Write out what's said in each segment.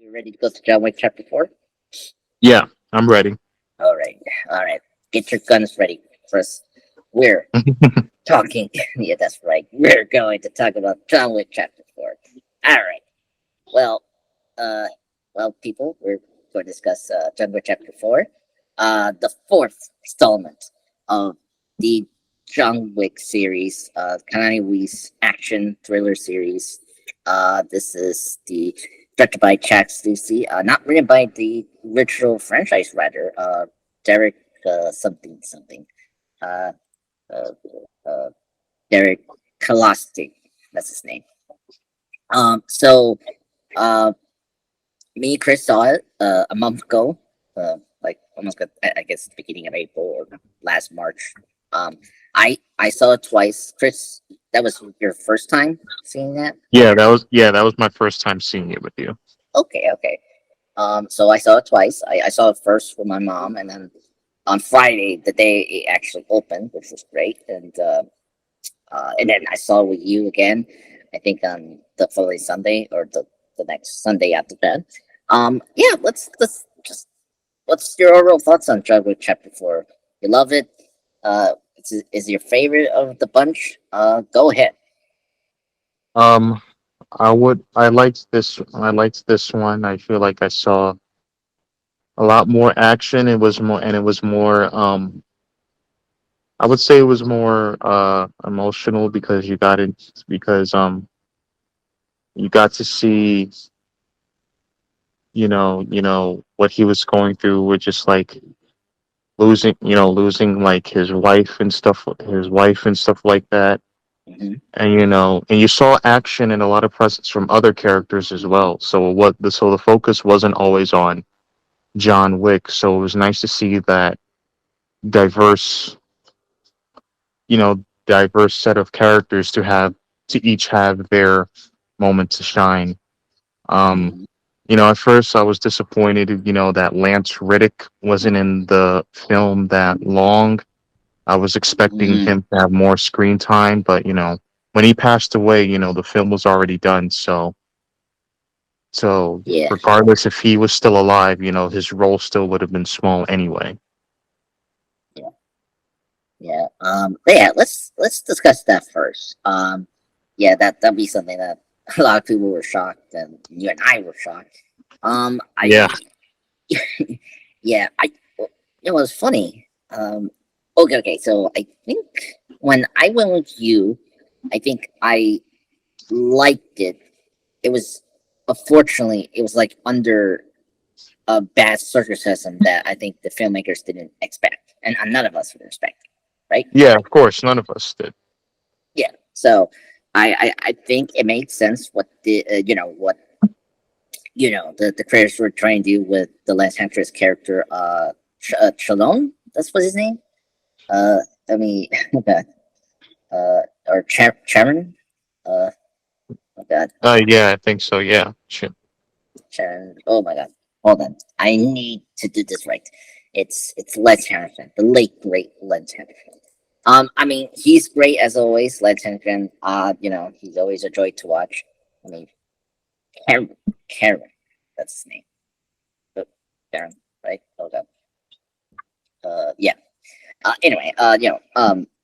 You ready to go to John Wick Chapter 4? Yeah, I'm ready. All right, all right. Get your guns ready, Chris. We're talking. Yeah, that's right. We're going to talk about John Wick Chapter 4. All right. Well, uh, people, we're going to discuss John Wick Chapter 4, the fourth installment of the John Wick series, Keanu Reeves action thriller series. This is the directed by Chad Stahelski, not written by the original franchise writer, Derek something something, uh, uh, uh, Derek Kolostic. That's his name. So uh, me and Chris saw it a month ago, like almost I guess the beginning of April or last March. Um, I saw it twice. Chris, that was your first time seeing that? Yeah, that was my first time seeing it with you. Okay, okay. So I saw it twice. I saw it first with my mom, and then on Friday, the day it actually opened, which was great, and then I saw it with you again. I think on the following Sunday or the next Sunday after that. Yeah, let's just what's your overall thoughts on John Wick Chapter 4? You love it? Is your favorite of the bunch? Go ahead. Um, I liked this one. I feel like I saw a lot more action. It was more. I would say it was more emotional because you got to see what he was going through with just like losing like his wife and stuff like that. Hmm. And you saw action and a lot of presence from other characters as well. So the focus wasn't always on John Wick. So it was nice to see that diverse, diverse set of characters to each have their moment to shine. Um, Hmm. at first I was disappointed, that Lance Reddick wasn't in the film that long. I was expecting Hmm. him to have more screen time, but when he passed away, the film was already done. So Yeah, regardless if he was still alive, his role still would have been small anyway. yeah, yeah. But yeah, let's discuss that first. That'd be something that a lot of people were shocked, and you and I were shocked. Yeah. I yeah, it was funny. Okay, okay. So I think when I went with you, I think I liked it. It was unfortunately it was like under a bad circumcision that I think the filmmakers didn't expect, and none of us would expect, right? Yeah, of course, none of us did. Yeah. So I think it made sense what the the creators were trying to do with the Lance Huntress character, Shalom. That's what his name. Uh, I mean, okay. Or Chairman. Oh God, Yeah, I think so. Yeah. Shit. Chairman. Oh my God. Hold on. I need to do this right. It's Lance Henriksen, the late great Lance Henriksen. I mean, he's great as always, Lance Henriksen. He's always a joy to watch. I mean, Karen, that's his name. Oh, Karen, right? Hold on. Yeah. Anyway, I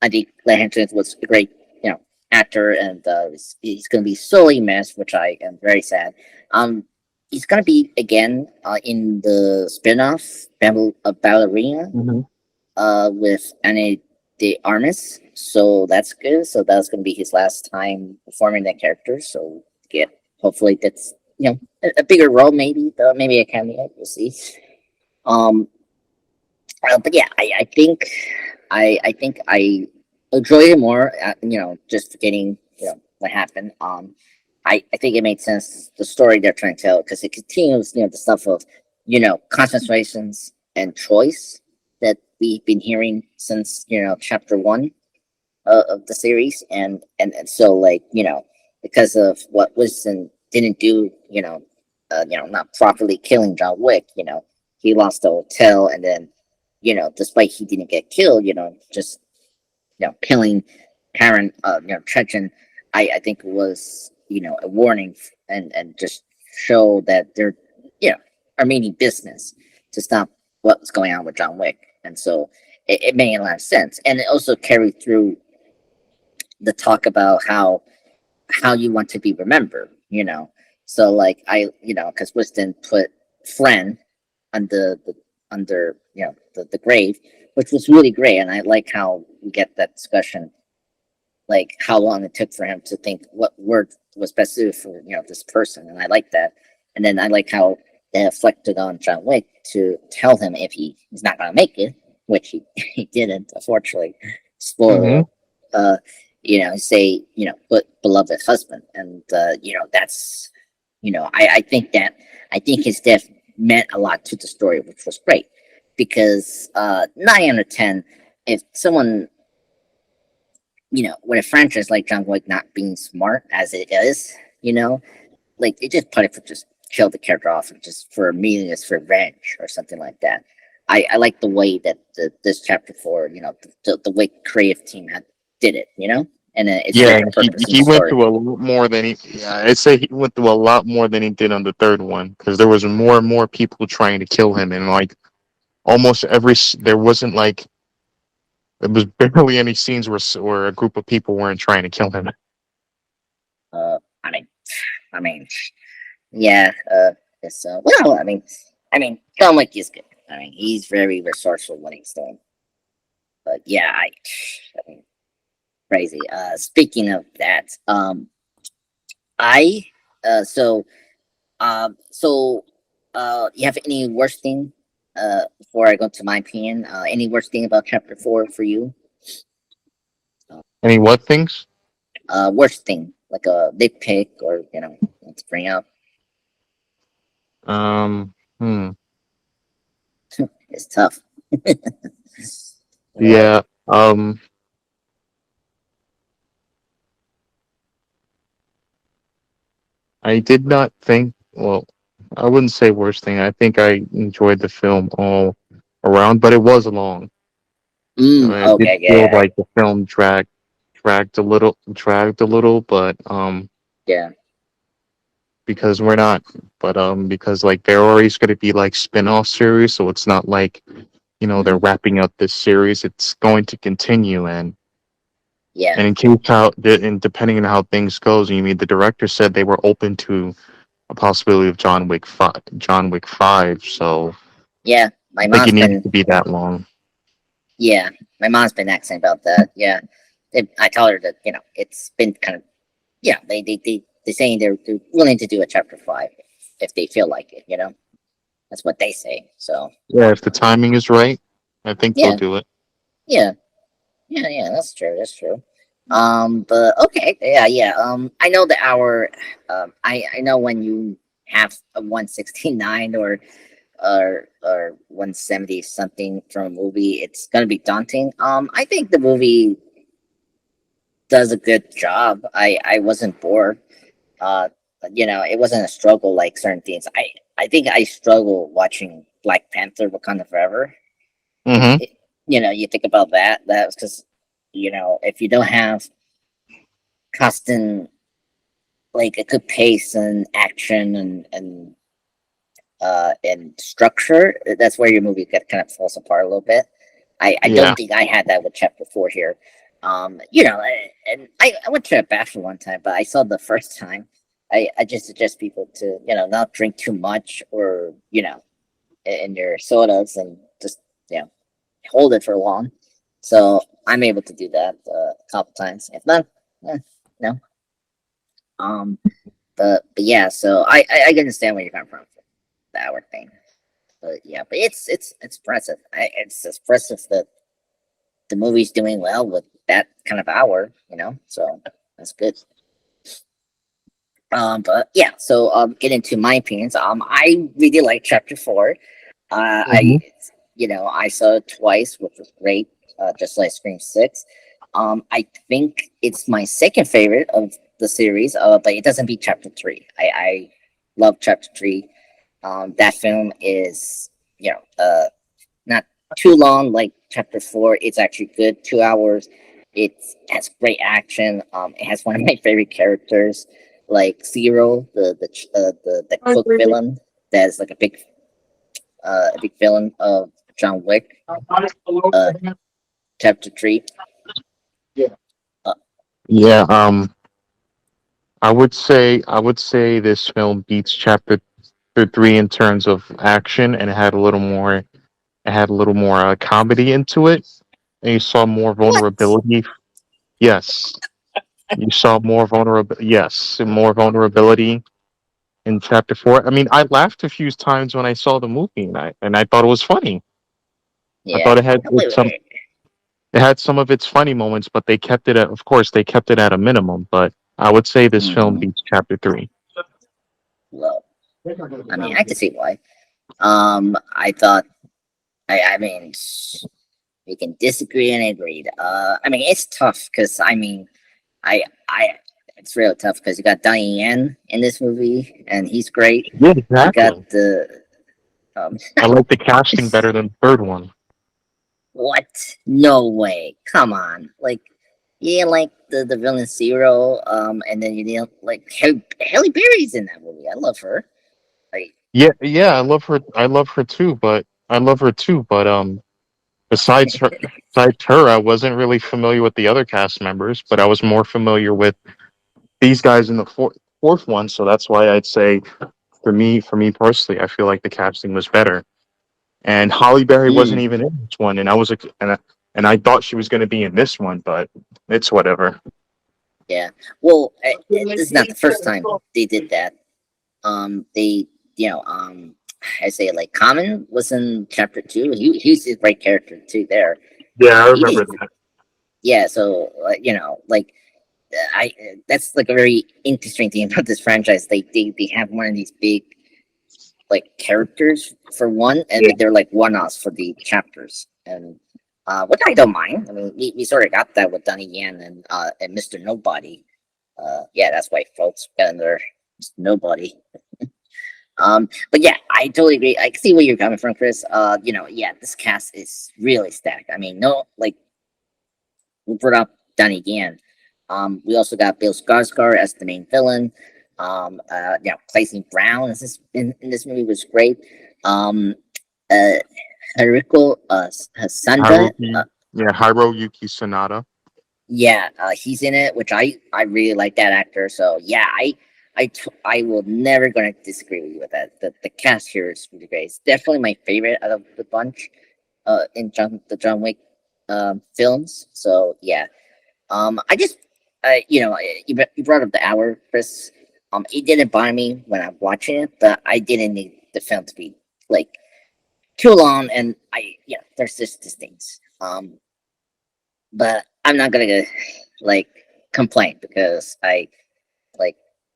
think Lance Henriksen was a great, actor, and he's going to be solely missed, which I am very sad. Um, he's going to be again in the spin-off Ballerina Hmm. with Annie de Armas, so that's good. So that's going to be his last time performing that character. So get hopefully that's a bigger role, maybe a cameo. We'll see. Um, but yeah, I think I enjoy it more. Just forgetting what happened. I think it made sense the story they're trying to tell because it continues the stuff of concentrations and choice that we've been hearing since chapter one of the series, and so like because of what Winston didn't do, not properly killing John Wick, he lost the hotel, and then despite he didn't get killed, just killing Karen, Chechen, I think was a warning and just show that they're you know, Armenian business to stop what was going on with John Wick, and so it made a lot of sense, and it also carried through the talk about how you want to be remembered, you know. So like because Winston put friend under the grave, which was really great, and I like how we get that discussion, like how long it took for him to think what word was best suited for this person, and I like that. And then I like how they reflected on John Wick to tell him if he's not gonna make it, which he didn't, unfortunately. Mm-hmm. Spoiler. Uh, say but beloved husband, and that's I think his death meant a lot to the story, which was great because 9 out of 10, if someone with a franchise like John Wick not being smart as it is, like they just put it for just kill the character off and just for meaningless revenge or something like that. I like the way that this chapter 4, the way creative team did it, and it Yeah, served a purpose in the he went story. through a lot more than he. Yeah, I'd say he went through a lot more than he did on the third one because there was more and more people trying to kill him, and like almost there wasn't like there was barely any scenes where a group of people weren't trying to kill him. Uh, I mean, I mean, yeah. It's well, John Wick is good. I mean, he's very resourceful when he's doing. But yeah, I mean, crazy. Speaking of that, I so so you have any worst thing? Before I go to my opinion, any worst thing about chapter 4 for you? Any what things? Worst thing, like a nitpick or to bring up. Um. Hmm. It's tough. Yeah. Yeah. I did not think. Well, I wouldn't say worst thing. I think I enjoyed the film all around, but it was long. I did Okay. feel Yeah. like the film dragged a little, but Yeah. because we're not, but because like there are always going to be like spin-off series, so it's not like they're hmm wrapping up this series. It's going to continue, Yeah. and in case and depending on how things goes, you mean the director said they were open to a possibility of John Wick 5, so Yeah. I think it needed to be that long. Yeah. My mom's been asking about that. Yeah. I told her that it's been kind of they're saying they're willing to do a chapter 5 if they feel like it. That's what they say. So Yeah, if the timing is right, I think they'll yeah. do it. Yeah. Yeah. That's true. That's true. But okay. Yeah. Yeah. I know the hour. I know when you have a 169 or 170 something from a movie, it's gonna be daunting. I think the movie does a good job. I wasn't bored. Uh, it wasn't a struggle like certain things. I think I struggle watching Black Panther: Wakanda Forever. Mm-hmm. It, you think about that. That's because if you don't have constant like a good pace and action and structure, that's where your movie kind of falls apart a little bit. I Yeah. don't think I had that with chapter 4 here. And I went to a bathroom one time, but I saw the first time. I just suggest people to, not drink too much or, in your sodas and just, hold it for long. So I'm able to do that a couple times. If not, no. Um, but yeah, so I can understand where you're coming from for the hour thing. But yeah, but it's impressive. It's impressive that the movie's doing well with that kind of hour, So that's good. But yeah, so get into my opinions. I really like chapter 4. Mm-hmm. I saw it twice, which was great. Just like Scream 6. I think it's my second favorite of the series. But it doesn't beat chapter 3. I love chapter 3. That film is not too long like chapter 4. It's actually good, 2 hours. It has great action. It has one of my favorite characters, like Zero, the cook villain. that's like a big villain of John Wick, uh, Chapter 3. Uh, Yeah, I would say this film beats Chapter 3 in terms of action, and it had a little more comedy into it, and you saw more what? vulnerability. Yes, you saw more vulnerability. Yes, more vulnerability in Chapter 4. I mean, I laughed a few times when I saw the movie, and I thought it was funny. I Yeah. thought it had Wait, wait, some wait. it had some of its funny moments, but they kept it at, of course, they kept it at a minimum. But I would say this film Mm-hmm. beats Chapter 3. Well, I mean, I can see why. I thought, I mean, we can disagree and agree. I mean, it's tough because I, it's real tough because you got Donnie Yen in this movie, and he's great. Yeah, You got exactly. the um, I like the casting better than the third one. what? No way! Come on, like you didn't like the villain Zero, and then you didn't like Halle Berry's in that movie. I love her. Like, Yeah, yeah, I love her. I love her too, but besides her, I wasn't really familiar with the other cast members, but I was more familiar with these guys in the fourth one. So that's why I'd say, for me personally, I feel like the casting was better. And Holly Berry wasn't mm, even in this one, and I thought she was going to be in this one, but it's whatever. yeah. Well, this is not the first time they did that. They, you know, I say like Common was in Chapter 2. He's a great character too. There, Yeah, I he remember did. that. Yeah. So like I that's like a very interesting thing about this franchise. They have one of these big like characters for one, and Yeah, then they're like one-offs for the chapters, and which I don't mind. I mean, we sort of got that with Donnie Yen and Mr. Nobody. Yeah, that's why folks got in there. Mr. Nobody. But yeah, I totally agree. I can see where you're coming from, Chris. Yeah, this cast is really stacked. I mean, no, like we brought up Donnie Yen. We also got Bill Skarsgård as the main villain. Clancy Brown in this movie was great. Um, uh, Haruko Hasanda, Hiroyuki Sanada. yeah, he's in it, which I really like that actor. So yeah, I will never gonna disagree with you with that. The cast here is really great. It's definitely my favorite out of the bunch. In the John Wick films. So yeah, I just you brought up the hour, Chris. It didn't bother me when I'm watching it, but I didn't need the film to be like too long. And there's just these things. But I'm not gonna like complain because like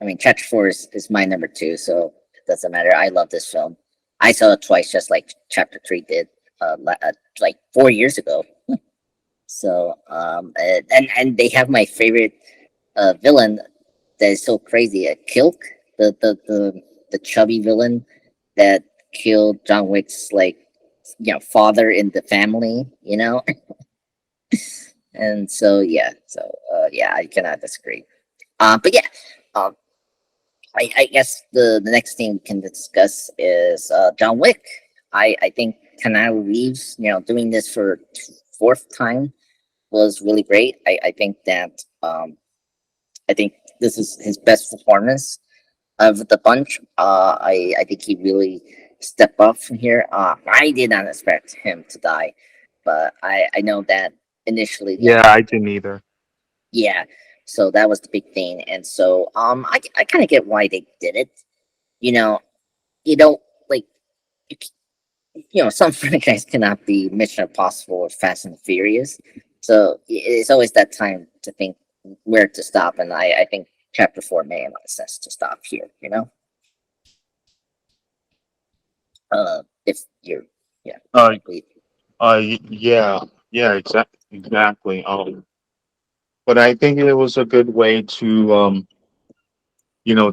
I mean Chapter 4 is my number 2, so it doesn't matter. I love this film. I saw it twice, just like Chapter 3 did, like 4 years ago. So and they have my favorite villain that is so crazy, Kilk, the chubby villain that killed John Wick's like father in the family, and so I cannot disagree. But yeah, um, I guess the next thing we can discuss is John Wick. I think Keanu Reeves, doing this for fourth time was really great. I think that I think this is his best performance of the bunch. I think he really stepped up from here. I did not expect him to die, but I know that initially, Yeah, I didn't either. yeah. So that was the big thing, and so I kind of get why they did it. You know, you don't like you, some franchise cannot be Mission Impossible or Fast and Furious, so it's always that time to think where to stop, and I think Chapter 4 made a lot of sense to stop here. If you're, yeah, Uh, agree. yeah, yeah, exactly. But I think it was a good way to,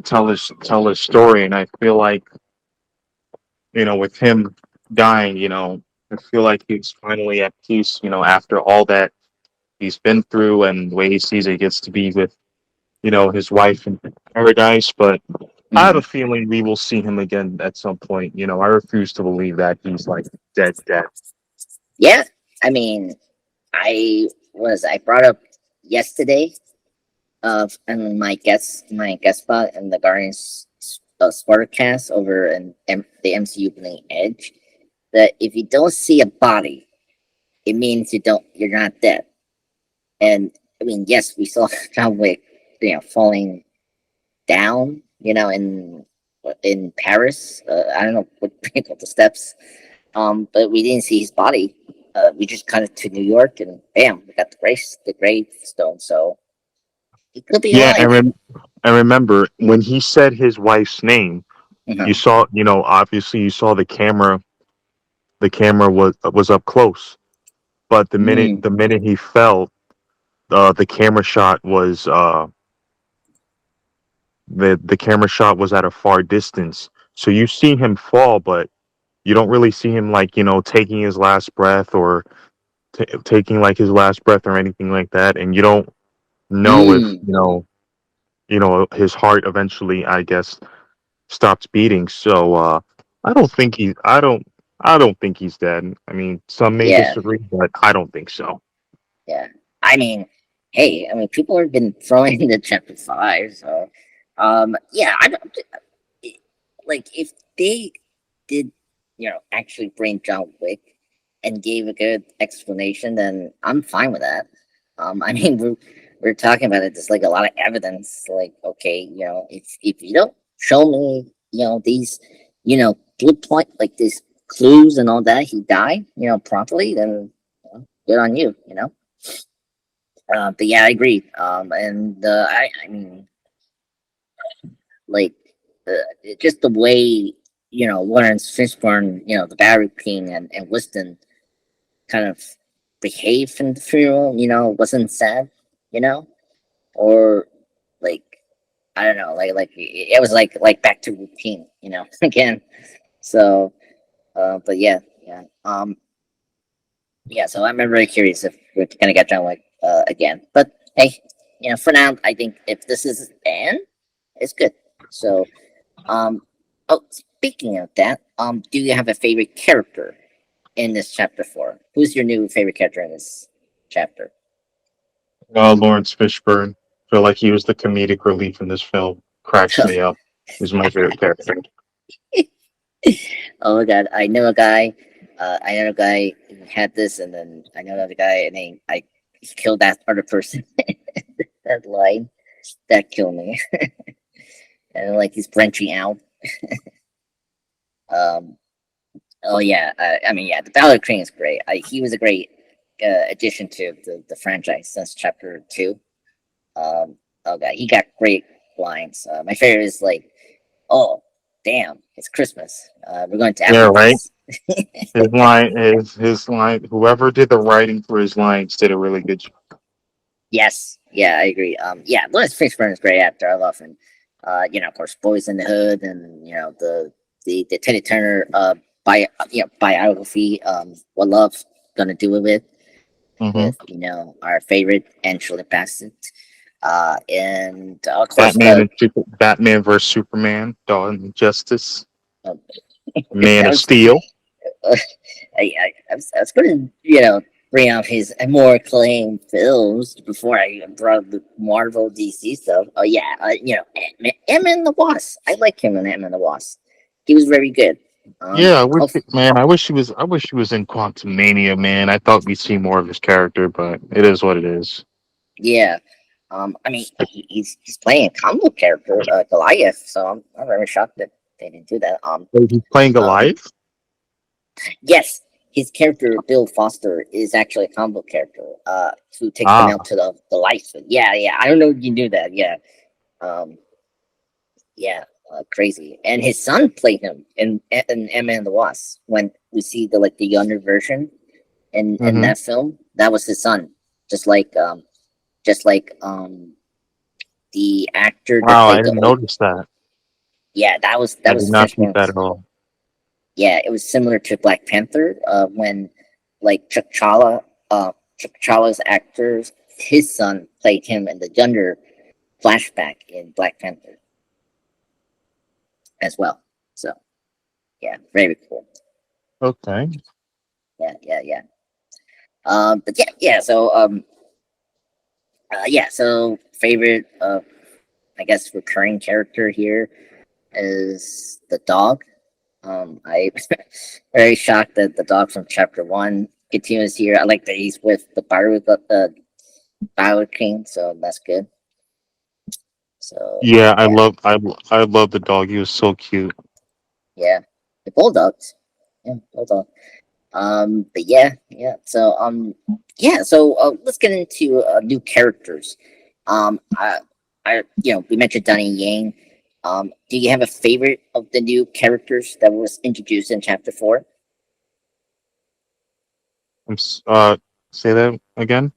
tell his story, and I feel like, with him dying, I feel like he's finally at peace, after all that he's been through, and the way he sees it, he gets to be with, his wife in paradise. But I have a Mhm. feeling we will see him again at some point. You know, I refuse to believe that he's like dead, dead. Yeah, I mean, I brought up yesterday of and my guest spot in the Guardians spoilercast over in the MCU playing Edge, that if you don't see a body, it means you're not dead. And I mean, yes, we saw John Wick, falling down, in Paris. I don't know what they call the steps. But we didn't see his body. We just cut it to New York, and bam, we got the gravestone. So he could be Yeah, alive. and remember when he said his wife's name, you Uh-huh. saw, obviously you saw the camera was up close, but Mm, the minute he fell, the camera shot was the camera shot was at a far distance. So you see him fall, but you don't really see him like, taking his last breath or taking like his last breath or anything like that, and you don't know if mm, his heart eventually, I guess, stopped beating. So I don't think he's dead. I mean, some may yeah, disagree, but I don't think so. yeah. I mean, hey, I mean, people have been throwing the chapter five, so yeah, I don't like if they did, actually bring John Wick and gave a good explanation, then I'm fine with that. I mean, we're talking about it. There's like a lot of evidence. Like, okay, if you don't show me, these, good point, like these clues and all that, he died, properly, then good on you, But yeah, I agree. And I mean, like, uh, just the way Laurence Fishburne, the Barry King and Winston kind of behaved in the funeral, wasn't sad, you know, or like I don't know, like it was like back to routine, again. So, but yeah, yeah, yeah. So I'm very curious if we're gonna get John Wick again. But hey, for now, I think if this is the end, it's good. So, um, oh, speaking of that, do you have a favorite character in this chapter four? Who's your new favorite character in this chapter? Lawrence Fishburne, feel like he was the comedic relief in this film. Cracks me up. He's my favorite character. Oh my god, I know a guy. I know a guy who had this, and then I know another guy, and then he killed that other person. That line that killed me, and like he's branching out. Um, oh yeah, I mean yeah, the Ballad King is great. He was a great addition to the franchise since chapter two. Oh god, he got great lines. My favorite is like, "Oh, damn, it's Christmas. We're going to Yeah, right. Applebee's." His line. Whoever did the writing for his lines did a really good job. Yes, yeah, I agree. Yeah, Lawrence Fishburne is a great actor. I love him. Of course, Boys in the Hood, and the Teddy Turner biography. What Love Gonna Do with it? Hmm. With our favorite Angela Bassett. And of course Batman versus Superman, Dawn of Justice, um, Man I of was Steel. I was going to bring up his more acclaimed films before I brought up the Marvel DC stuff. Oh yeah, Ant-Man and the Wasp. I like him in Ant-Man and the Wasp. He was very good. Yeah, I wish, Oh man. I wish he was in Quantum Mania, man. I thought we'd see more of his character, but it is what it is. yeah. I mean he's playing a comic book character, Goliath. So I'm very shocked that they didn't do that. Wait, he's playing Uh, Goliath. Yes, his character Bill Foster is actually a comic book character. Who takes them Ah, out to the lights. Yeah, yeah. I don't know if you knew that. Yeah, um, yeah. Crazy. And his son played him in Emma and the Wasp. When we see the younger version in mm-hmm. that film, that was his son. Just like the actor that Wow, I played the didn't old. notice that. Yeah, that I did was not see Fishburne. that at all. Yeah, it was similar to Black Panther. When like T'Challa's actors, his son played him in the younger flashback in Black Panther. as well. So yeah, very cool. Okay. Yeah. But yeah. So yeah. So favorite I guess recurring character here is the dog. I very shocked that the dog from chapter one continues here. I like that he's with the Bio King, so that's good. So Yeah, yeah, I love the dog. He was so cute. yeah, the bulldogs, yeah, bulldog. But yeah. So yeah. So let's get into new characters. We mentioned Donnie Yen. Do you have a favorite of the new characters that was introduced in chapter four? I'm say that again.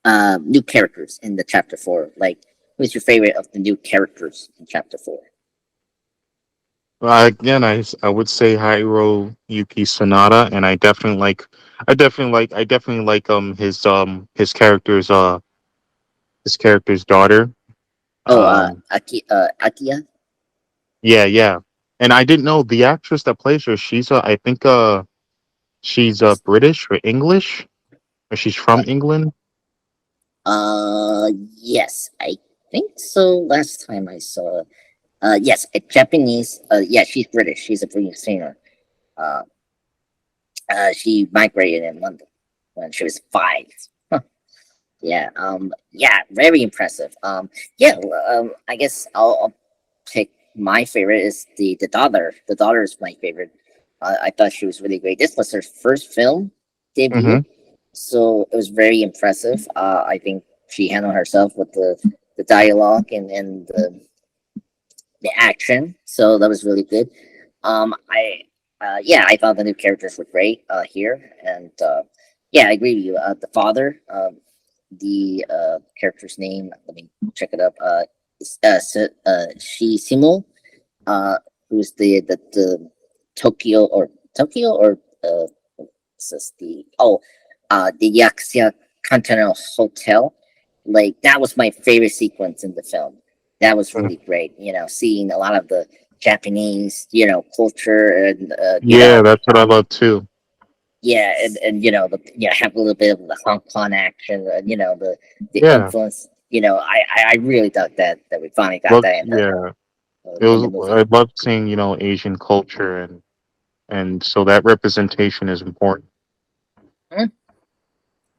New characters in the chapter four. Like, who's your favorite of the new characters in chapter four? Again, I would say Hiroyuki Sanada, and I definitely like his character's daughter. Oh, Um, Akia. yeah, and I didn't know the actress that plays her. I think she's British or English, or she's Uh, from England. yes, I think so. Last time I saw, yes, a Japanese. Yeah, she's British. She's a British singer. Uh, she migrated in London when she was 5. Huh. Yeah. Yeah. Very impressive. Yeah. I guess I'll pick my favorite is the daughter. The daughter is my favorite. I thought she was really great. This was her first film debut, Mm-hmm. so it was very impressive. I think she handled herself with the dialogue and the action, so that was really good. I Yeah, I thought the new characters were great here, and yeah, I agree with you. The father, the character's name. Let me check it up. Shisimu, uh, who's the Tokyo or what's this, the Yakuza Continental Hotel. Like that was my favorite sequence in the film. That was really great. Seeing a lot of the Japanese, culture and Yeah, that's what I love too. yeah, and have a little bit of the Hong Kong action, the Yeah, influence. I really dug that we finally got that yeah. in the movie. I love seeing Asian culture, and so that representation is important. Mhm.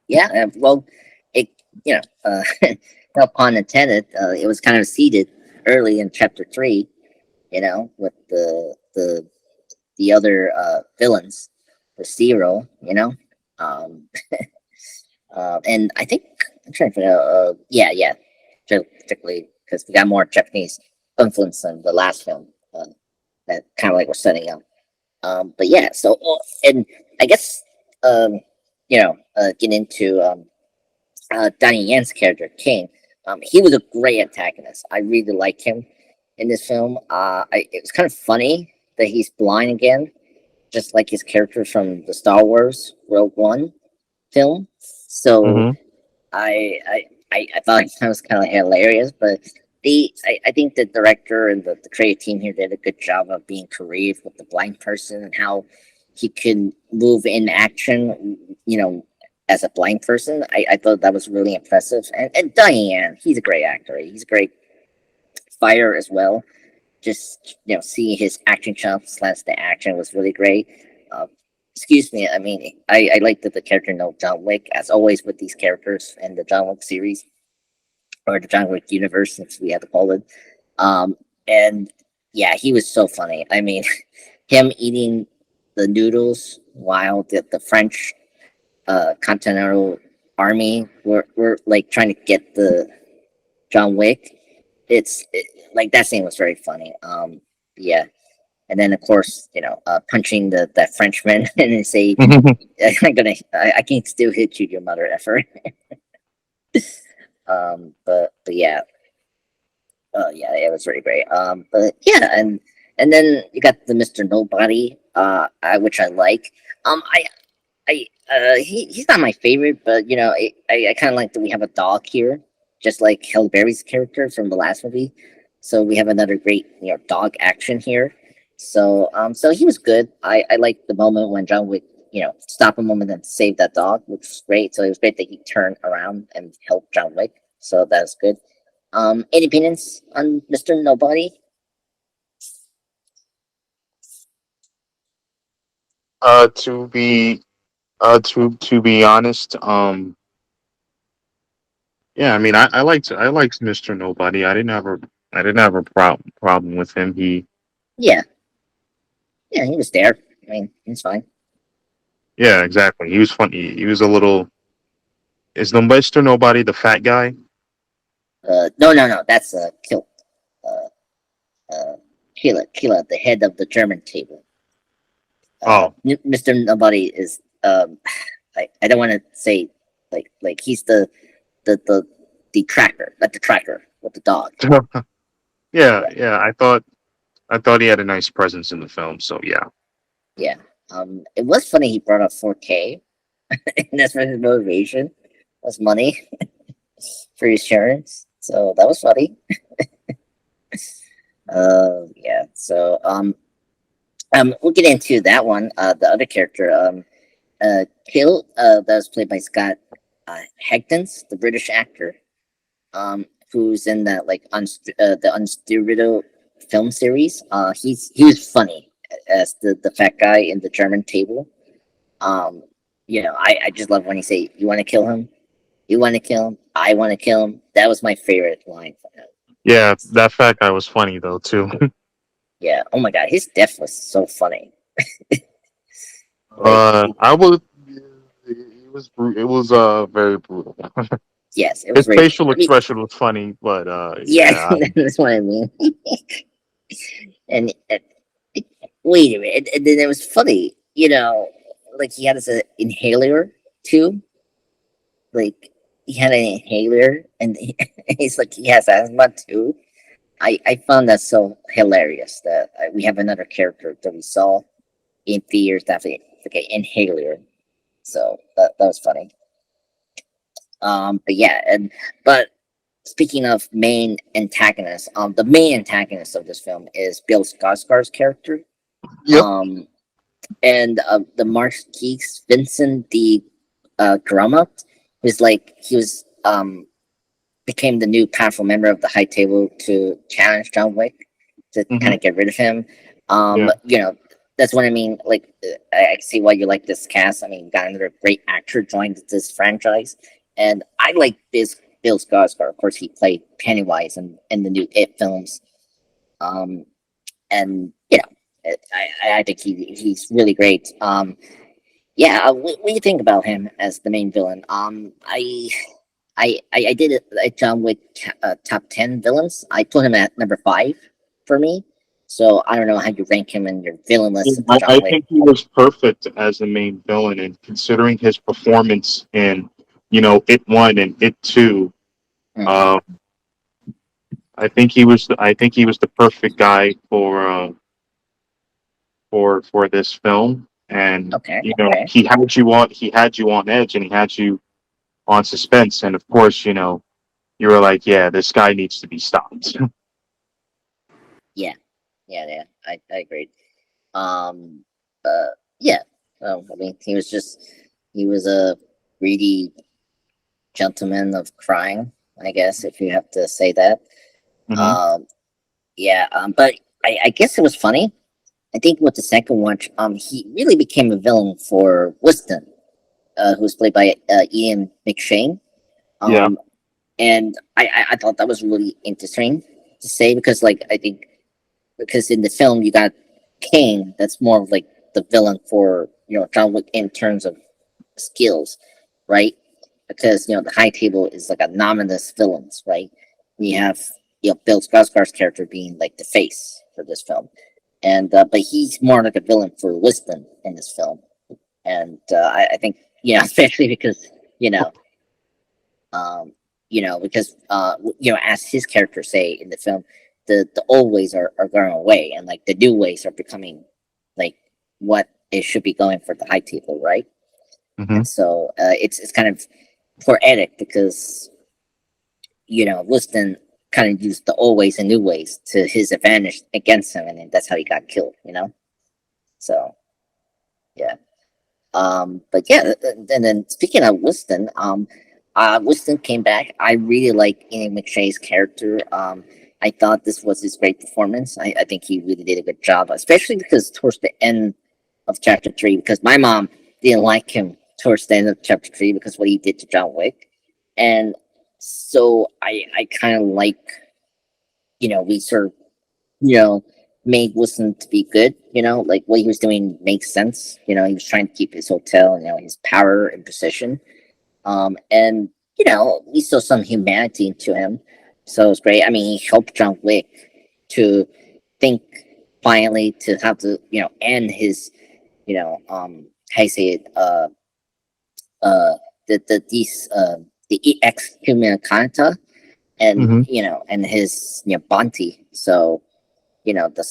Yeah, well, it no pun intended. It was kind of seeded early in chapter three. With the other villains, the Zero. Um, and I think I'm trying to figure out. Yeah, particularly because we got more Japanese influence than the last film. That kind of like we're setting up. But yeah, so and I guess getting into Donnie Yen's character King. He was a great antagonist. I really liked him in this film. It was kind of funny that he's blind again, just like his character from the Star Wars Rogue One film. So Mm-hmm. I thought that was kind of hilarious, but I think the director and the creative team here did a good job of being creative with the blind person and how he can move in action, as a blind person. I thought that was really impressive. And Diane, he's a great actor. He's a great fighter as well. Just seeing his action chops slash the action was really great. Uh, Excuse me. I mean, I like that the character know John Wick as always with these characters in the John Wick series or the John Wick universe, if we have to call it. Um, and yeah, he was so funny. I mean, him eating the noodles while the French Continental Army were like trying to get the John Wick. Like that scene was very funny. Yeah, and then of course punching that Frenchman and say I can still hit you, your mother effer. But yeah, yeah, it was really great. But yeah, and then you got the Mister Nobody, which I like. He's not my favorite, but I kind of like that we have a dog here, just like Halle Berry's character from the last movie. So we have another great dog action here. So he was good. I liked the moment when John Wick, stop a moment and save that dog, which was great. So it was great that he turned around and helped John Wick. So that's good. Any opinions on Mr. Nobody? To be to be honest, yeah, I mean, I liked Mr. Nobody. I didn't have a problem with him. Yeah, yeah, he was there. I mean, he's fine. Yeah, exactly. He was funny. He was a little. Is the Mr. Nobody the fat guy? No, no, no. That's Kill, Killa, the head of the German table. Oh, Mr. Nobody is I don't want to say like he's the the the tracker, like the tracker with the dog. yeah, Yeah, yeah. I thought he had a nice presence in the film. So yeah. yeah. It was funny he brought up 4K, and that's for his motivation was money for insurance. So that was funny. Yeah. So we'll get into that one. The other character, Kill, that was played by Scott Hagtons, the British actor, who's in that the Unsteerable film series. He was funny as the fat guy in the German table. Um, I just love when he say, "You want to kill him? You want to kill him? I want to kill him." That was my favorite line from him. Yeah, that fat guy was funny though too. Yeah. Oh my god, his death was so funny. Like, I would. It was very brutal. yes, it was His very. facial I mean, expression was funny, but yeah, yeah, that's what I mean. And wait a minute, and then it was funny. Like he had this inhaler too. Like he had an inhaler, and he's like he has asthma too. I found that so hilarious that we have another character that we saw in theaters that like an inhaler. So that was funny. But yeah, but speaking of main antagonists, the main antagonist of this film is Bill Skarsgård's character. yep. Um, and the Marquis Vincent de Grama, who's like he was became the new powerful member of the High Table to challenge John Wick to kind Hmm. of get rid of him. Yeah, That's what I mean. Like, I see why you like this cast. I mean, got another great actor joined this franchise, and I like this Bill Skarsgård. Of course, he played Pennywise in the new It films. Um, and I think he's really great. Yeah. What do you think about him as the main villain? I did it like John Wick top 10 villains. I put him at number 5 for me. So I don't know how you rank him in your villain list of the I John Wick. think he was perfect as the main villain, and considering his performance in It One and It Two, Mhm. uh, I think he was the perfect guy for this film, and Okay, okay. he had you on edge, and he had you on suspense, and of course, you were like, yeah, this guy needs to be stopped. Yeah, yeah. I agree. Um, yeah. I mean, he was a greedy gentleman of crime, I guess, if you have to say that. Hmm. Um, yeah. But I guess it was funny. I think with the second watch, he really became a villain for Winston, who's played by Ian McShane. Yeah. Um, and I thought that was really interesting to say because, like, I think because in the film you got Kane, that's more of like the villain for John Wick in terms of skills, right? Because the High Table is like a nominous villains, right? You have Bill Skarsgård's character being like the face for this film, and but he's more like a villain for Liston in this film, and I think especially because you know um because as his character say in the film, the old ways are going away, and like the new ways are becoming like what it should be going for the High Table, right? Hmm. And so it's kind of poetic because Liston kind of used the old ways and new ways to his advantage against him, and then that's how he got killed. So yeah. But yeah, and then speaking of Winston, Winston came back. I really like Ian McShane's character. I thought this was his great performance. I think he really did a good job, especially because towards the end of chapter 3, because my mom didn't like him towards the end of chapter 3 because what he did to John Wick, and so I kind of like, we sort of, made Wilson to be good. Like what he was doing makes sense. He was trying to keep his hotel, his power and position. And we saw some humanity to him, so it's great. I mean, he helped John Wick to think finally to have to, end his, how you say it, the ex human Kanata, and Mm-hmm. and his Bonte. So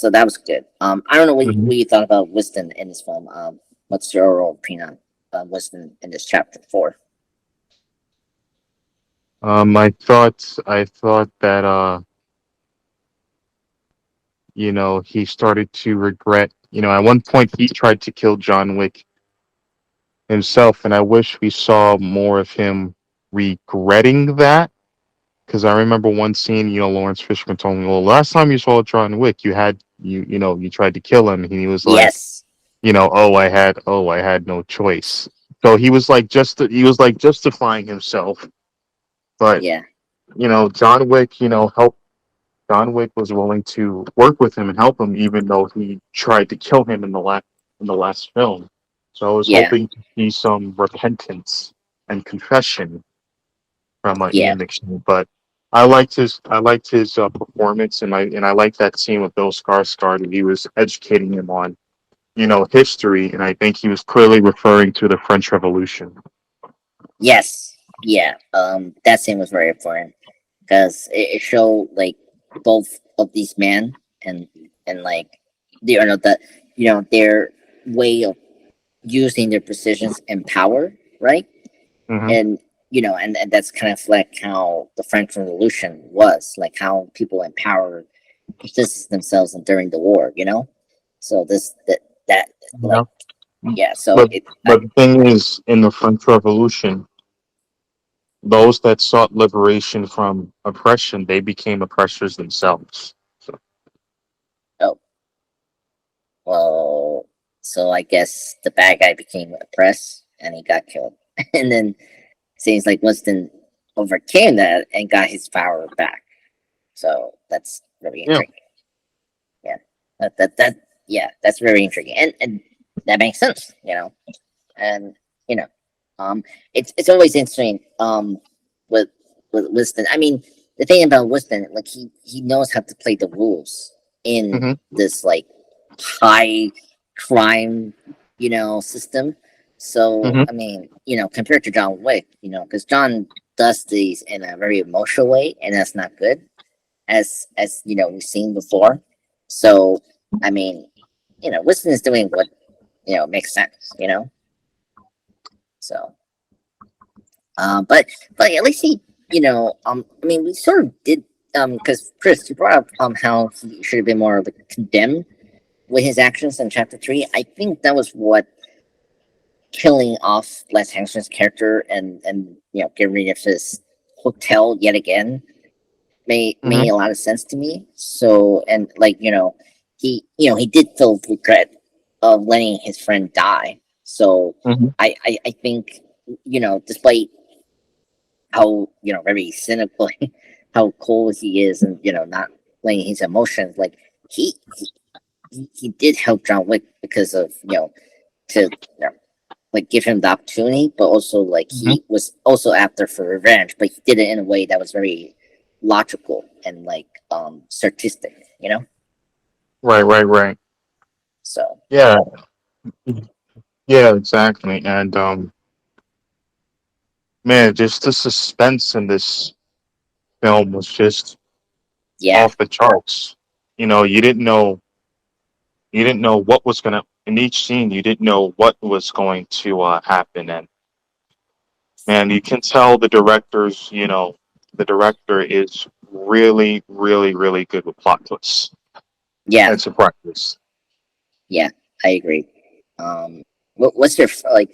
so that was good. I don't know Mm-hmm. what you thought about Wisdom in this film. What's your overall opinion on Wisdom in this chapter 4? I thought that he started to regret. At one point he tried to kill John Wick himself, and I wish we saw more of him regretting that. Because I remember one scene, Laurence Fishburne told me, "Well, last time you saw John Wick, you tried to kill him," and he was like, Yes. "Oh, I had no choice." So he was like justifying himself, but Yeah. John Wick, helped. John Wick was willing to work with him and help him, even though he tried to kill him in the last film. So I was Yeah. hoping to see some repentance and confession from Yeah. Ian McShane. But I liked his performance, and I liked that scene with Bill Skarsgård, and he was educating him on history, and I think he was clearly referring to the French Revolution. Yes. Yeah. That scene was very important because it showed like both of these men, and like their way of using their positions and power, right? Hmm. And that's kind of like how the French Revolution was, like how people in power positioned themselves during the war. So that like, Yeah. yeah. So But the thing is, in the French Revolution, those that sought liberation from oppression, they became oppressors themselves. So, oh, well, so I guess the bad guy became oppressed and he got killed, and then seems like Winston overcame that and got his power back. So that's very yeah. intriguing. Yeah, that yeah, that's very intriguing, and that makes sense. And you know, it's always interesting. With Winston, I mean, the thing about Winston, like he knows how to play the rules in Hmm. this like high crime, system. So Hmm. I mean, compared to John Wick, because John does these in a very emotional way, and that's not good, as we've seen before. So I mean, Winston is doing what makes sense. So, but at least he, I mean, we sort of did, because Chris, you brought up how he should have been more of a condemned with his actions in chapter 3. I think that was what killing off Les Hanson's character and getting rid of his hotel yet again made Hmm. a lot of sense to me. So, and like he did feel regret of letting his friend die. So Hmm. I think despite how very cynical, how cold he is, and not letting his emotions, like he did help John Wick because of to like give him the opportunity, but also like Hmm. he was also after for revenge, but he did it in a way that was very logical and like sarcastic. Right, right, right. So Yeah, yeah, exactly. And man, just the suspense in this film was just yeah, off the charts. You didn't know what was gonna in each scene. You didn't know what was going to happen, and man, you can tell the directors. the director is really, really, really good with plot twists Yeah, and surprises. yeah, I agree. What's your like?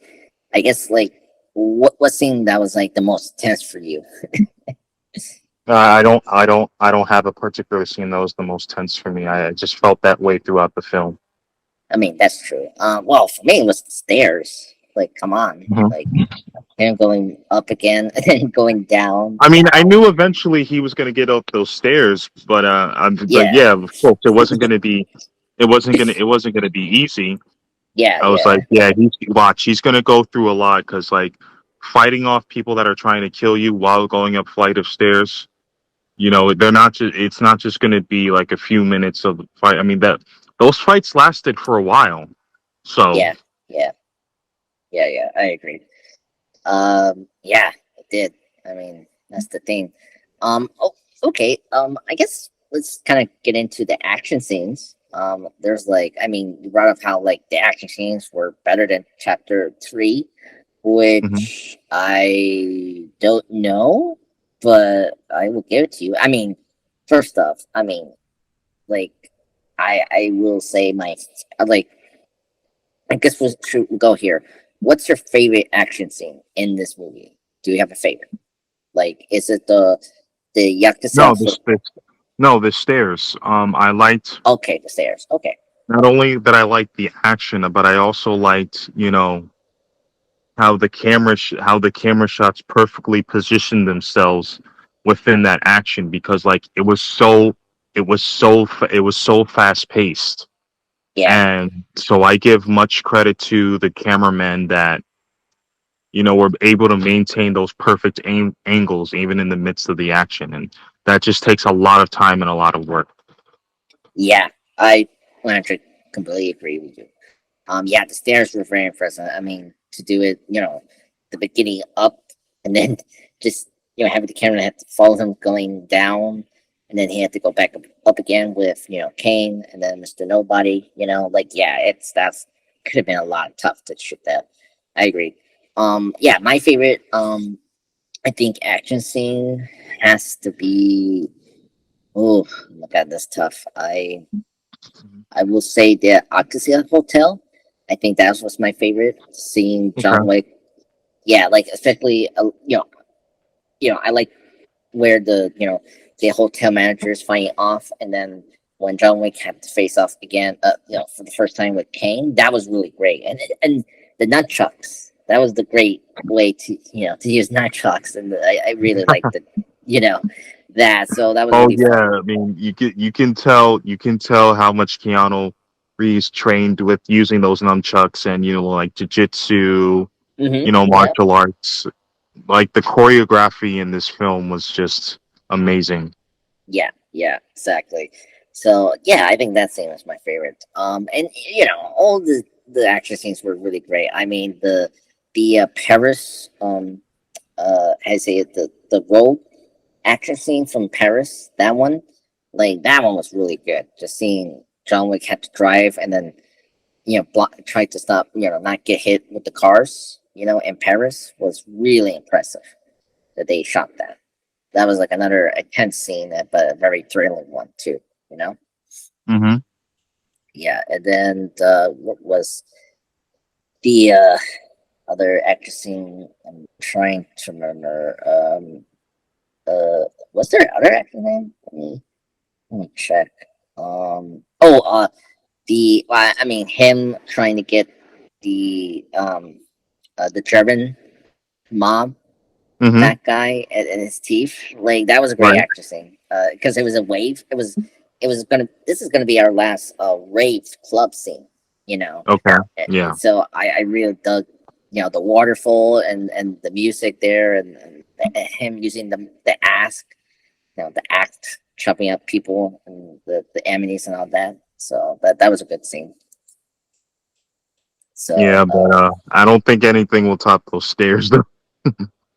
I guess like what scene that was like the most tense for you? I don't have a particular scene that was the most tense for me. I just felt that way throughout the film. I mean, that's true. Well, for me, it was the stairs. Like, come on, Mhm. like him going up again and then going down. I mean, I knew eventually he was going to get up those stairs, but Yeah, yeah, of course, it wasn't going to be easy. yeah, I was yeah, like, yeah, he's going to go through a lot because like fighting off people that are trying to kill you while going up flight of stairs. You know, they're not just. It's not just going to be like a few minutes of fight. I mean, that those fights lasted for a while. So, yeah, yeah, yeah, yeah. I agree. Yeah, it did. I mean, that's the thing. Oh, okay. I guess let's kind of get into the action scenes. There's like, I mean, you brought up how like the action scenes were better than chapter 3, mhm. which I don't know, but I will give it to you. I mean, first off, I mean, like, I will say my like. I guess we should go here. What's your favorite action scene in this movie? Do you have a favorite? Like, is it the No, Yakuza for? the stairs. I liked Okay, the stairs. Okay, not only that I liked the action, but I also liked, you know, how the camera shots perfectly positioned themselves within that action because like it was so fast paced. yeah, And so I give much credit to the cameramen that, you know, were able to maintain those perfect angles even in the midst of the action. And that just takes a lot of time and a lot of work. yeah. I 100 completely agree with you. Yeah, the stairs were very impressive. I mean, to do it, the beginning up and then just having the camera have to follow him going down, and then he had to go back up again with Kane and then Mr. Nobody. Like yeah, that's could have been a lot tough to shoot that. I agree. Yeah, my favorite I think action scene has to be. Oh my god, that's tough. I will say the Akasia Hotel. I think that was my favorite. Seeing John Okay. Wick. Yeah, like especially I like where the hotel manager is fighting off, and then when John Wick had to face off again, for the first time with Kane, that was really great. And the nunchucks, that was the great way to use nunchucks, and I really liked the you know that. So that was Oh really fun. yeah, I mean you can tell how much Keanu Reeves trained with using those nunchucks and you know like jujitsu, you know, Yeah. martial arts. Like the choreography in this film was just amazing. Yeah, yeah, exactly. So yeah, I think that scene was my favorite. And all the action scenes were really great. I mean, the Paris, how to say it, the road action scene from Paris, that one, like that one was really good. Just seeing John Wick had to drive and then try to stop, not get hit with the cars, in Paris was really impressive that they shot that. That was like another intense scene, but a very thrilling one too. You know? Hmm. Yeah. And then what was the other action scene? I'm trying to remember. Was there other action scene? Let me check. Oh, I mean, him trying to get the German mob Hmm. that guy and his teeth. Like that was a great Right. actor scene. Because it was a wave. It was gonna. This is gonna be our last rave club scene. You know. Okay. And Yeah. so I really dug the waterfall and the music there and him using the ask the act chopping up people and the amenities and all that. So that was a good scene. So Yeah, but I don't think anything will top those stairs though.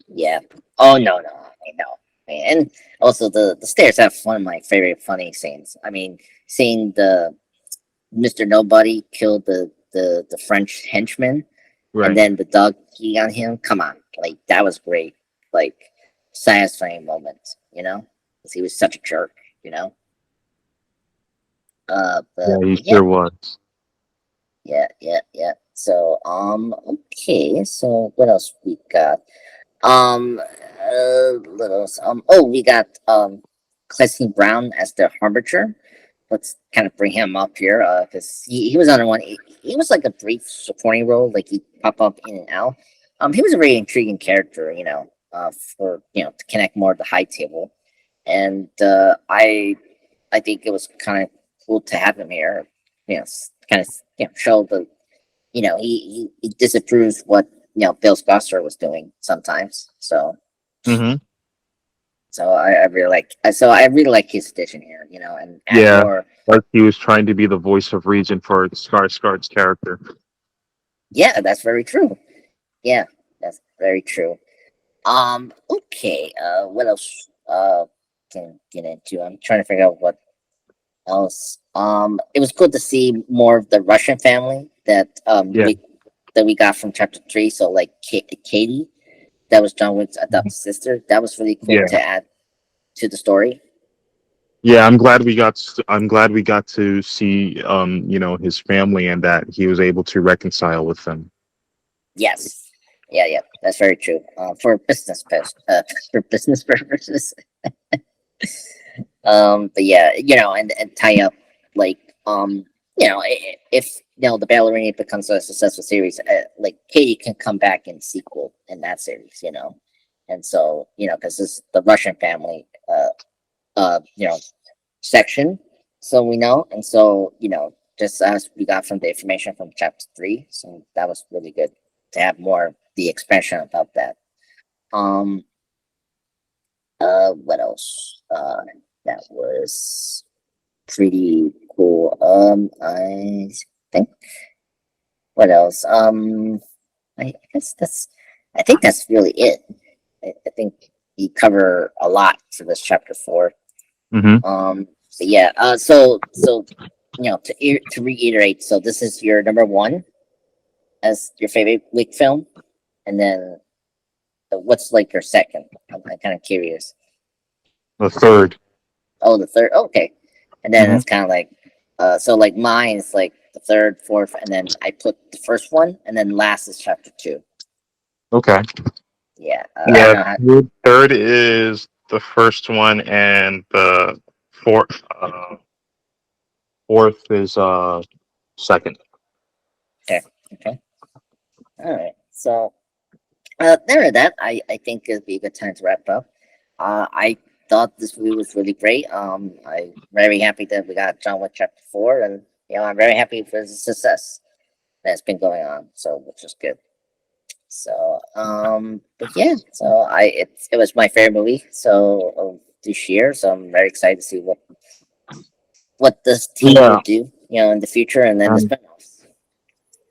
yeah. Oh no, I know. And also the stairs have one of my favorite funny scenes. I mean, seeing the Mr. Nobody kill the French henchman and Right. then the dog key on him. Come on, like that was great. Like satisfying moment, because he was such a jerk, you know. Yeah, he But yeah, sure was. yeah. So okay. So what else we got? What else? Oh, we got Clancy Brown as the Harbinger. Let's kind of bring him up here, because he was on the one. He was like a brief supporting role, like he pop up in and out. He was a very intriguing character, for to connect more to the high table, and I think it was kind of cool to have him here. Kind of show the he disapproves what Bill Skarsgård was doing sometimes. Hmm. So I really like his addition here, and add Yeah, more. like he was trying to be the voice of reason for Skarsgård's character. Yeah, that's very true. Yeah, that's very true. Okay. What else? Can get into. I'm trying to figure out what else. It was good to see more of the Russian family Yeah. we got from chapter 3. So like Katie, that was John Wick's adopted sister. That was really cool Yeah. to add to the story. Yeah, I'm glad we got to see his family and that he was able to reconcile with them. Yes. Yeah, that's very true. For business purposes. But yeah, and tie up like if the ballerina becomes a successful series, like Katie can come back in sequel in that series, and so because this is the Russian family, section, so we know, and so just as we got from the information from chapter 3, so that was really good to have more the expansion about that. Um, what else? That was pretty cool. I think what else? I guess I think that's really it. I think you cover a lot for this chapter 4. Hmm. But yeah. So to reiterate, so this is your number 1 as your favorite Wick film, and then what's like your second? I'm kind of curious. The third. Oh, the third. Okay, and then Hmm. it's kind of like, so like mine is like the third, fourth, and then I put the first one, and then last is chapter 2. Okay. Yeah, I don't Yeah, know how. third is the first one, and the fourth is second. Okay, okay, all right. So there that I think it'd be a good time to wrap up. I thought this movie was really great. I'm very happy that we got John Wick Chapter 4, and I'm very happy for the success that's been going on. So which is good. So but yeah, so it was my favorite movie of this year. So I'm very excited to see what this team will Yeah, do, in the future, and then the and spinoffs.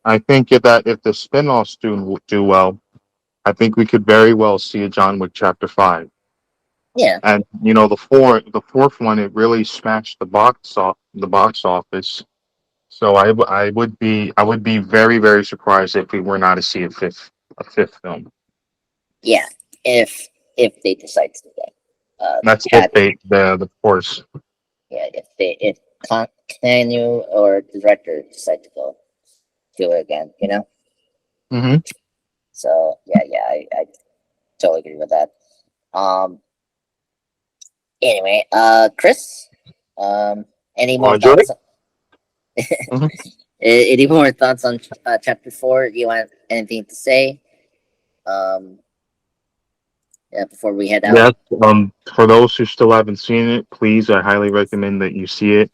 I think if the spin-offs do well, I think we could very well see a John Wick Chapter 5. Yeah, And the fourth one, it really smashed the box office. So I would be very very surprised if we were not to see a fifth film. yeah. If they decide to do that, That's if Chad. the course. Yeah, if Keanu or the director decide to go do it again, Hmm. So yeah, I totally agree with that. Um. Anyway, Chris, any more Audrey? thoughts? Hmm. Any more thoughts on chapter 4? Do you want anything to say? Um. Yeah, before we head out. Yes. For those who still haven't seen it, please, I highly recommend that you see it.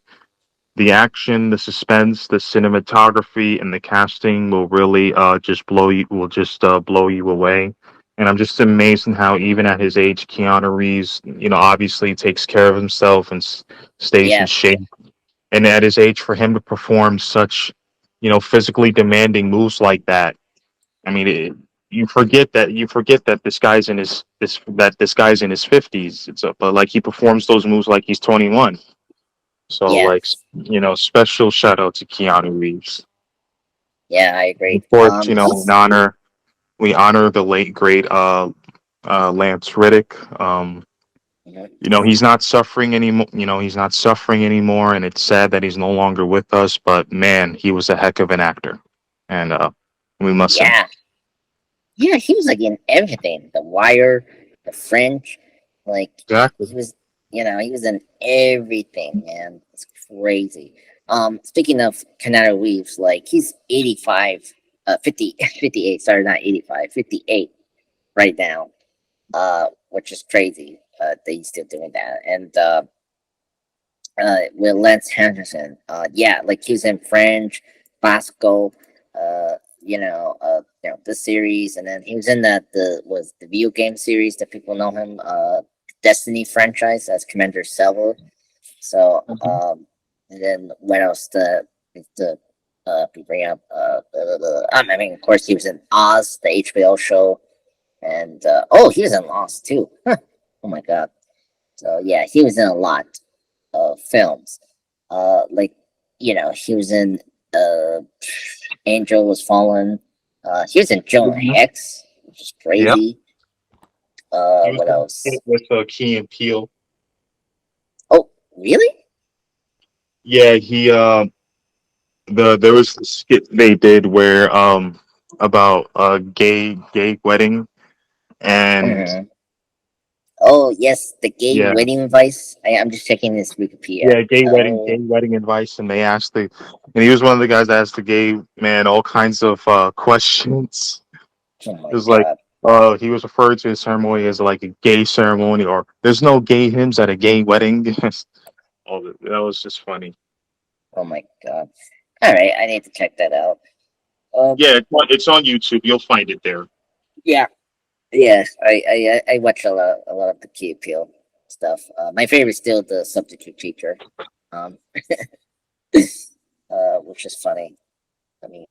The action, the suspense, the cinematography, and the casting will really blow you away. And I'm just amazed in how even at his age, Keanu Reeves, obviously takes care of himself and stays in Yeah, shape. And at his age, for him to perform such, physically demanding moves like that, I mean, you forget that this guy's in his 50s. But like he performs those moves like he's 21. So yeah, like special shout out to Keanu Reeves. yeah. I Of agree. course, we honor the late great Lance Reddick. Mhm. He's not suffering anymore. He's not suffering anymore, and it's sad that he's no longer with us. But man, he was a heck of an actor, and we must him. Yeah, yeah, he was like in everything. The Wire, The French, like Exactly. he was, he was in everything, man. It's crazy. Speaking of Keanu Reeves, like he's 85, 50, 58. Sorry, not 85, 58 right now. Which is crazy. That he's still doing that, and with Lance Henderson. Yeah, like he was in French, Bosco, the series, and then he was in the video game series that people know him, Destiny franchise as Commander Salvo. So, Mhm. and then what else? The we bring up I mean, of course, he was in Oz, the HBO show, and he was in Lost too. Huh. Oh my god! So yeah, he was in a lot films. Like he was in uh, Angel Was Fallen. He was in Jonah Mhm. Hex, which is Yep. crazy. He was What else? with Key and Peele. Oh, really? Yeah, he there was the skit they did where about a gay wedding, and Mhm. Oh yes, the gay yeah, wedding advice. I'm just checking this Wikipedia. yeah, gay Oh, wedding advice, and and he was one of the guys that asked the gay man all kinds of questions. oh It my was like, god. he was referred to his ceremony as like a gay ceremony, or there's no gay hymns at a gay wedding. That was just funny. Oh my god. All right, I need to check that out. Um, Yeah, it's on YouTube. You'll find it there. yeah, yeah. I watch a lot of the key appeal stuff. My favorite is still the substitute teacher. Um, which is funny. I mean,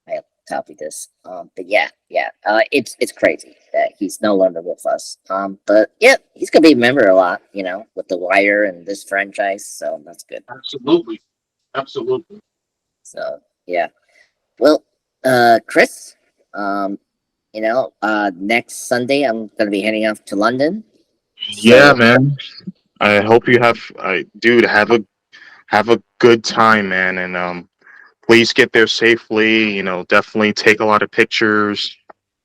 I have to copy this. But yeah, yeah. It's crazy that he's no longer with us. But yeah, he's gonna be remembered a lot, with the Wire and this franchise. So that's good. Absolutely, absolutely. So yeah. Well, Chris, um, next Sunday I'm gonna be heading off to London. Yeah, So man. I hope you dude, have a good time, man, and please get there safely. Definitely take a lot of pictures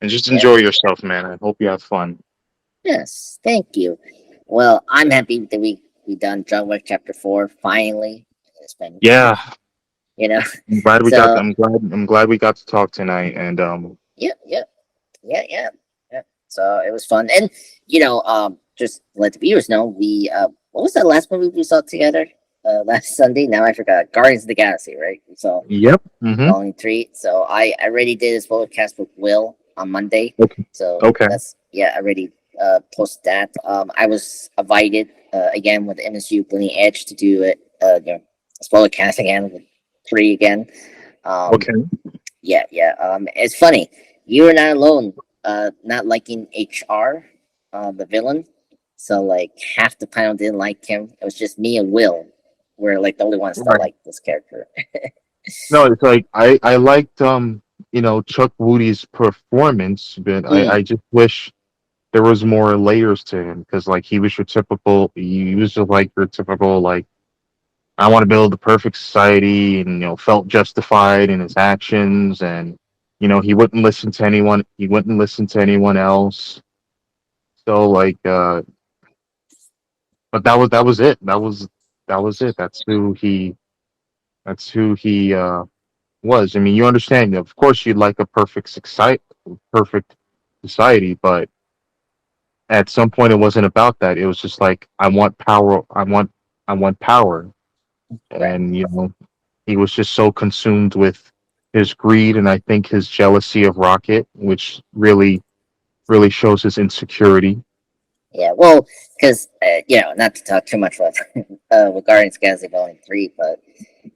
and just yeah, enjoy yourself, man. I hope you have fun. yes, thank you. Well, I'm happy that we done John Wick Chapter 4 finally. It's been Yeah, you know. I'm glad we got. So I'm glad we got to talk tonight. And yeah, yeah, yeah, yeah, yeah. So it was fun, and just let the viewers know what was that last movie we saw together? Last Sunday. Now I forgot. Guardians of the Galaxy, right? We saw yep. Mm-hmm. Volume 3. So I already did a spoilercast with Will on Monday. Okay. So Okay. that's yeah, I already posted that. I was invited again with MSU Bleeding Edge to do it. Spoilercast again with 3 again. Um, Okay. yeah, yeah. It's funny. You are not alone. Not liking HR, the villain. So like half the panel didn't like him. It was just me and Will. We're like the only ones that Right. like this character. No, it's like I liked Chuck Woody's performance, but I Mm, just wish there was more layers to him because like he was just like your typical like I want to build the perfect society, and felt justified in his actions, and he wouldn't listen to anyone. He wouldn't listen to anyone else. So like, but that was it. That was it. That's who he was. I mean, you understand. Of course, you'd like a perfect society, but at some point, it wasn't about that. It was just like I want power. I want power, right. and he was just so consumed with his greed and I think his jealousy of Rocket, which really shows his insecurity. Yeah, well, because not to talk too much about with Guardians of the Galaxy Volume 3,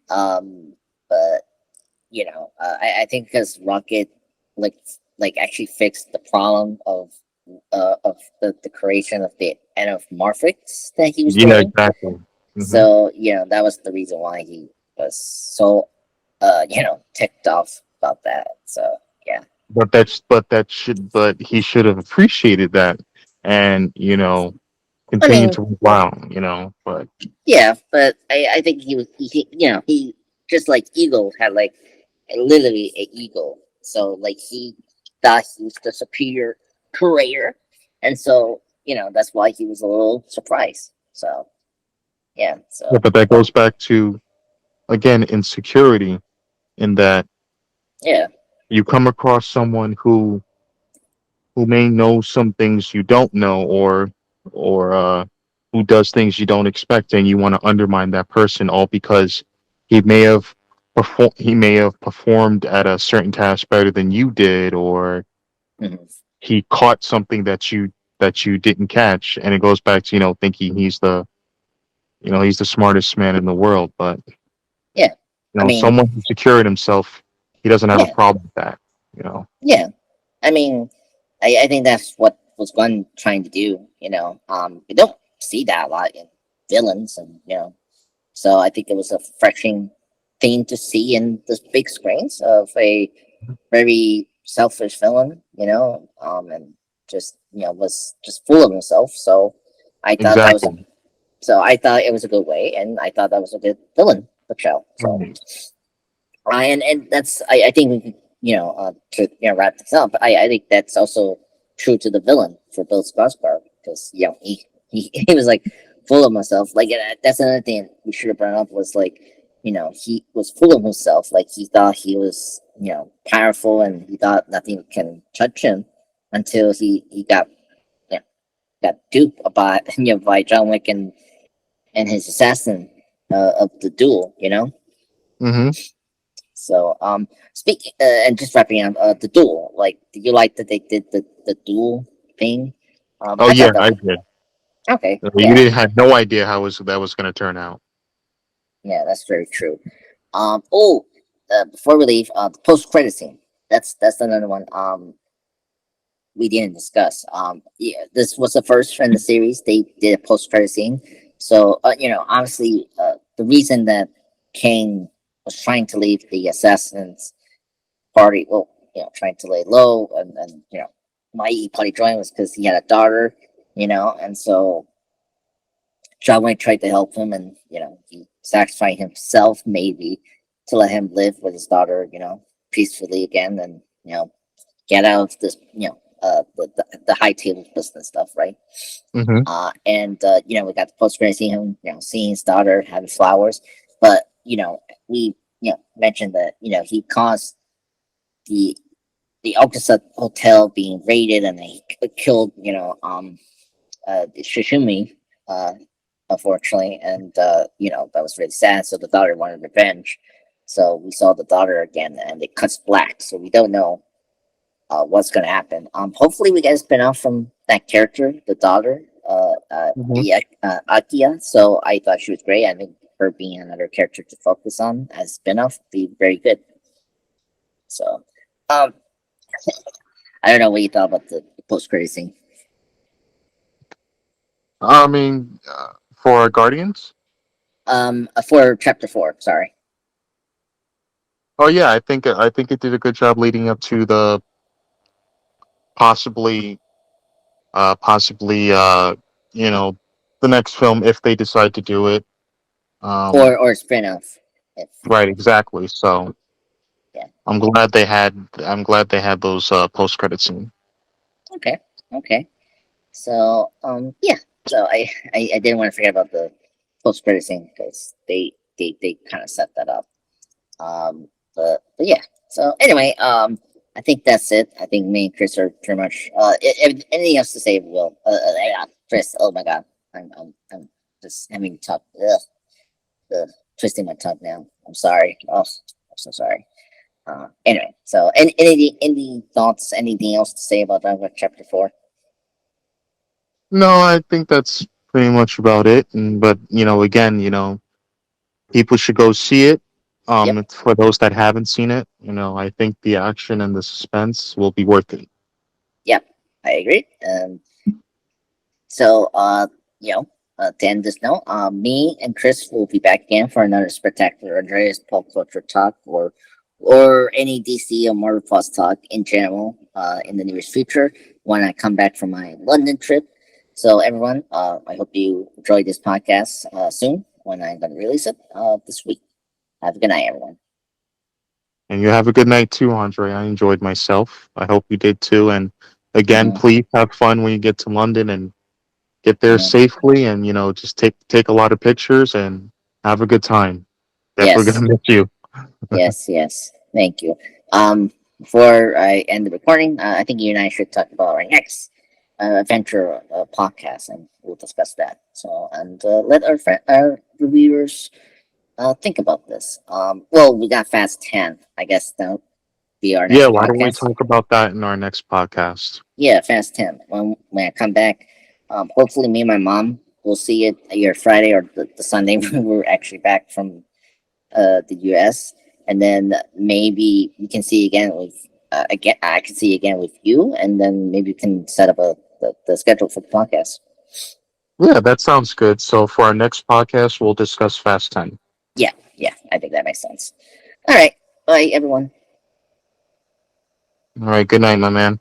um, but I think because Rocket like actually fixed the problem of the creation of the anamorphics that he was Yeah, doing. exactly. Hmm. So that was the reason why he was so ticked off about that. So yeah. but he should have appreciated that, and I continue mean, to move on. But yeah, but I think he just like Eagle had like literally an ego. So like he thought he was the superior career, and so that's why he was a little surprised. So yeah, yeah, so but that goes back to, again, insecurity, in that yeah, you come across someone who may know some things you don't know, or who does things you don't expect, and you want to undermine that person, all because he may have performed at a certain task better than you did, or mhm. he caught something that you didn't catch. And it goes back to thinking he's the smartest man in the world. But Yeah. I mean, someone who's secure in himself, he doesn't have a yeah, problem with that. yeah. I mean, I think that's what was Gunn trying to do. We don't see that a lot in villains, and so I think it was a refreshing thing to see in the big screens of a very selfish villain, and just was just full of himself. I thought that was Exactly. I thought it was a good way, and I thought that was a good villain portrayal. So Right. and that's I think we could, to wrap this up. I think that's also true to the villain for Bill Skarsgård, because he was like full of himself. Like that's another thing we should have brought up was like he was full of himself. Like he thought he was powerful, and he thought nothing can touch him until he got you know, got duped by by John Wick and his assassin of the duel. Hmm. So, speaking and just wrapping up the duel. Like, did you like that they did the duel thing? Oh I yeah, thought that I was did. okay. You Yeah, didn't had no idea how that was going to turn out. yeah, that's very true. Oh, before we leave, the post credit scene. That's another one. We didn't discuss. Yeah, this was the first in the series they did a post credit scene. So, honestly, the reason that Kane was trying to leave the assassins party, well, trying to lay low, and why he party joined was because he had a daughter, and so John Wayne tried to help him, and he sacrificed himself maybe to let him live with his daughter, peacefully again, and get out of this, the high table business stuff, right? Hmm. And we got the post credit seeing him, seeing his daughter having flowers, but we mentioned that he caused the Alcatraz hotel being raided, and they killed, Shishumi, uh, unfortunately, and that was really sad. So the daughter wanted revenge. So we saw the daughter again, and it cuts black. So we don't know what's gonna happen. Hopefully we get a spin-off from that character, the daughter, Hmm. Akia. So I thought she was great. I think her being another character to focus on as a spin-off would be very good. So, um, I don't know what you thought about the post credit scene. I mean, for Guardians. For chapter 4, sorry. Oh yeah, I think it did a good job leading up to the possibly possibly you know the next film, if they decide to do it. Um, Or spin-off. If right, exactly. So yeah. I'm glad they had those post credit scene. Okay. Okay. So yeah. So I didn't want to forget about the post credit scene because they kind of set that up. But yeah. So anyway, I think that's it. I think me and Chris are pretty much. Anything else to say, Will? Yeah, Chris. Oh my God, I'm just having tough. Ugh, twisting my tongue now. I'm sorry. Oh, I'm so sorry. Anyway, so any thoughts? Anything else to say about Dragon Ball Chapter 4? No, I think that's pretty much about it. But again, people should go see it. Yep. For those that haven't seen it, I think the action and the suspense will be worth it. Yep. I agree. So to end this note, me and Chris will be back again for another spectacular Andreas pop culture talk or or any DC or Marvel Plus talk in general in the nearest future when I come back from my London trip. So everyone, I hope you enjoy this podcast soon when I'm going to release it this week. Have a good night, everyone. And you have a good night too, Andre. I enjoyed myself. I hope you did too. And again, Mhm, please have fun when you get to London and get there mhm. safely. And just take a lot of pictures and have a good time. Definitely Yes, gonna miss you. yes, yes. Thank you. Before I end the recording, I think you and I should talk about our next adventure podcast, and we'll discuss that. So, and let our reviewers think about this. Well, we got Fast 10. I guess that'll be our Yeah, next why don't we podcast. talk about that in our next podcast? Yeah, Fast 10. When I come back, hopefully me and my mom will see it either Friday or the Sunday when we're actually back from the US. And then maybe we can see again with, again, I can see again with you. And then maybe we can set up the schedule for the podcast. Yeah, that sounds good. So for our next podcast, we'll discuss Fast 10. Yeah, yeah, I think that makes sense. All right. Bye, everyone. All right, good night, my man.